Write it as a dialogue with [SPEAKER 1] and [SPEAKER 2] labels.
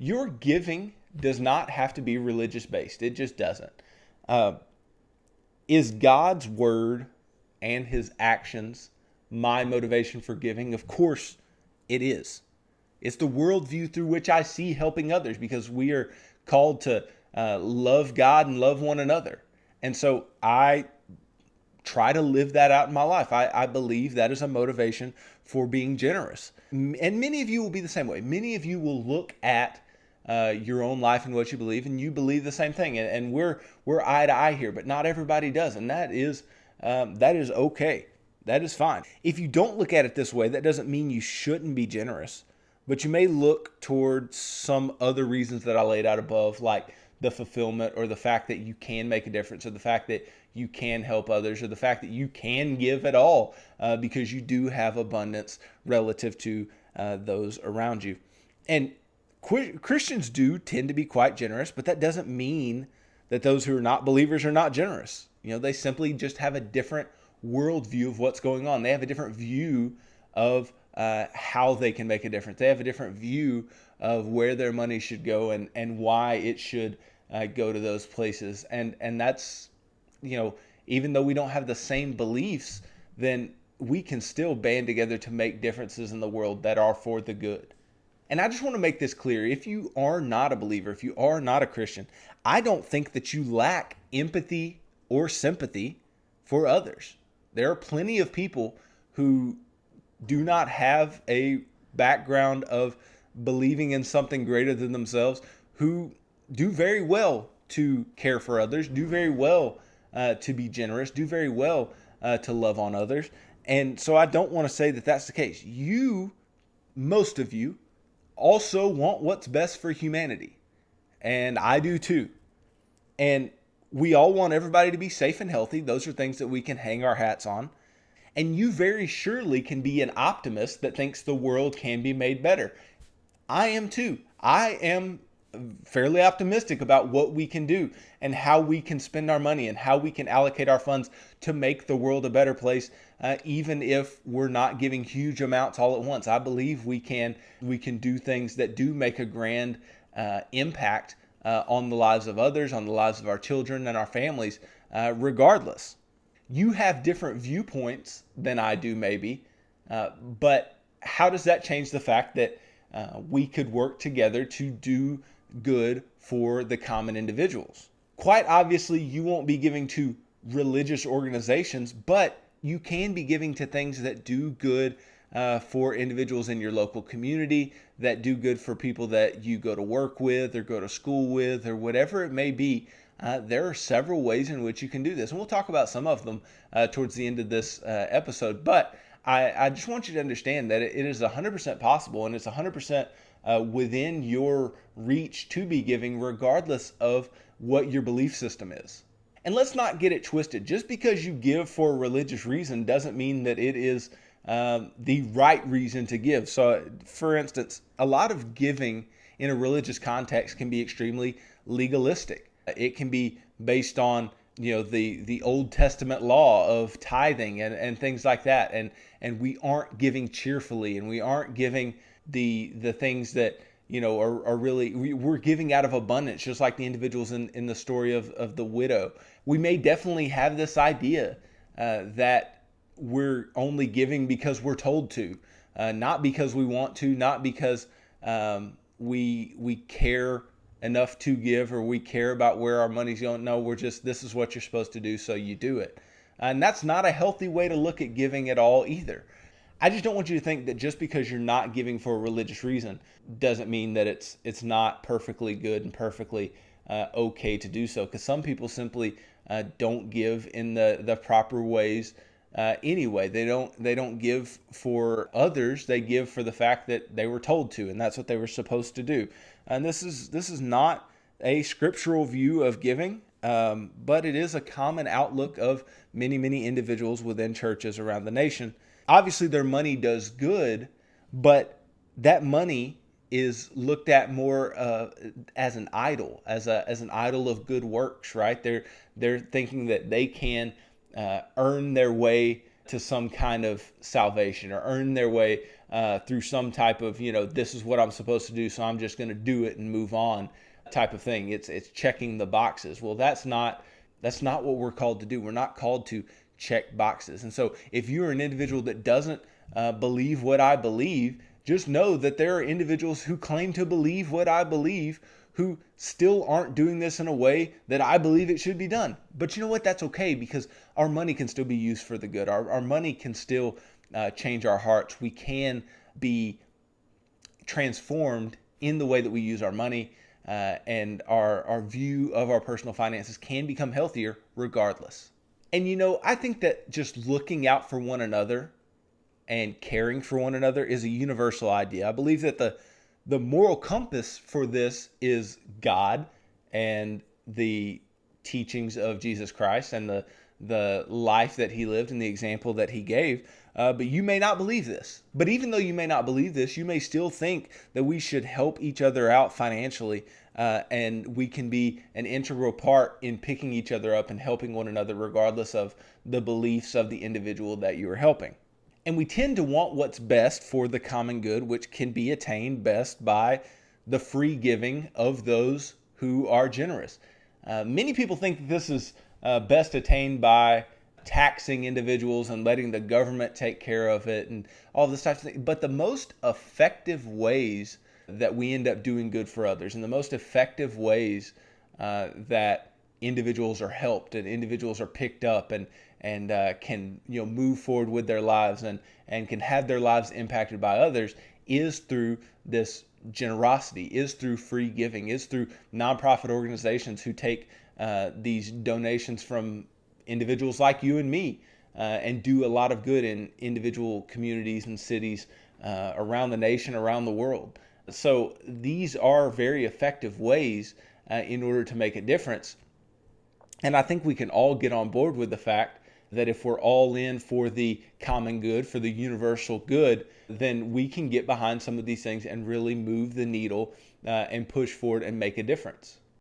[SPEAKER 1] Your giving does not have to be religious based. It just doesn't. Uh, is God's word and his actions my motivation for giving? Of course it is. It's the worldview through which I see helping others, because we are called to love God and love one another. And so I try to live that out in my life. I believe that is a motivation for being generous. And many of you will be the same way. Many of you will look at your own life and what you believe, and you believe the same thing. And we're eye to eye here, but not everybody does, and that is okay. That is fine. If you don't look at it this way, that doesn't mean you shouldn't be generous, but you may look towards some other reasons that I laid out above, like the fulfillment, or the fact that you can make a difference, or the fact that you can help others, or the fact that you can give at all because you do have abundance relative to those around you. And Christians do tend to be quite generous, but that doesn't mean that those who are not believers are not generous. They simply just have a different worldview of what's going on. They have a different view of how they can make a difference. They have a different view of where their money should go and why it should go to those places. And that's, even though we don't have the same beliefs, then we can still band together to make differences in the world that are for the good. And I just want to make this clear. If you are not a believer, if you are not a Christian, I don't think that you lack empathy or sympathy for others. There are plenty of people who do not have a background of believing in something greater than themselves, who do very well to care for others, do very well to be generous, do very well to love on others. And so I don't want to say that that's the case. Most of you, also want what's best for humanity. And I do too. And we all want everybody to be safe and healthy. Those are things that we can hang our hats on. And you very surely can be an optimist that thinks the world can be made better. I am too. I am fairly optimistic about what we can do and how we can spend our money and how we can allocate our funds to make the world a better place, even if we're not giving huge amounts all at once. I believe we can do things that do make a grand impact on the lives of others, on the lives of our children and our families, regardless. You have different viewpoints than I do, maybe, but how does that change the fact that we could work together to do good for the common individuals? Quite obviously, you won't be giving to religious organizations, but you can be giving to things that do good for individuals in your local community, that do good for people that you go to work with or go to school with or whatever it may be. There are several ways in which you can do this, and we'll talk about some of them towards the end of this episode. But I just want you to understand that it is 100% possible, and it's 100% within your reach to be giving, regardless of what your belief system is. And let's not get it twisted. Just because you give for a religious reason doesn't mean that it is the right reason to give. So, for instance, a lot of giving in a religious context can be extremely legalistic. It can be based on the Old Testament law of tithing and things like that, and we aren't giving cheerfully, and we aren't giving the things that are really, we're giving out of abundance, just like the individuals in the story of the widow. We may definitely have this idea that we're only giving because we're told to, not because we want to, not because we care enough to give, or we care about where our money's going. No, we're just, this is what you're supposed to do, so you do it. And that's not a healthy way to look at giving at all either. I just don't want you to think that just because you're not giving for a religious reason doesn't mean that it's not perfectly good and perfectly okay to do so, because some people simply don't give in the proper ways anyway. They don't give for others. They give for the fact that they were told to, and that's what they were supposed to do. And this is not a scriptural view of giving, but it is a common outlook of many individuals within churches around the nation. Obviously, their money does good, but that money is looked at more as an idol, as an idol of good works, right? They're thinking that they can earn their way to some kind of salvation, or earn their way through some type of, this is what I'm supposed to do, so I'm just going to do it and move on type of thing. It's checking the boxes. Well, that's not what we're called to do. We're not called to check boxes. And so if you're an individual that doesn't believe what I believe, just know that there are individuals who claim to believe what I believe who still aren't doing this in a way that I believe it should be done. But you know what? That's okay, because our money can still be used for the good. Our money can still change our hearts. We can be transformed in the way that we use our money, and our view of our personal finances can become healthier regardless. And I think that just looking out for one another and caring for one another is a universal idea. I believe that the moral compass for this is God and the teachings of Jesus Christ and the life that he lived and the example that he gave. But you may not believe this. But even though you may not believe this, you may still think that we should help each other out financially, and we can be an integral part in picking each other up and helping one another regardless of the beliefs of the individual that you are helping. And we tend to want what's best for the common good, which can be attained best by the free giving of those who are generous. Many people think that this is best attained by taxing individuals and letting the government take care of it and all this type of thing. But the most effective ways that we end up doing good for others, and the most effective ways that individuals are helped and individuals are picked up and can move forward with their lives and can have their lives impacted by others, is through this generosity, is through free giving, is through nonprofit organizations who take these donations from individuals like you and me and do a lot of good in individual communities and cities around the nation, around the world. So these are very effective ways in order to make a difference. And I think we can all get on board with the fact that if we're all in for the common good, for the universal good, then we can get behind some of these things and really move the needle and push forward and make a difference.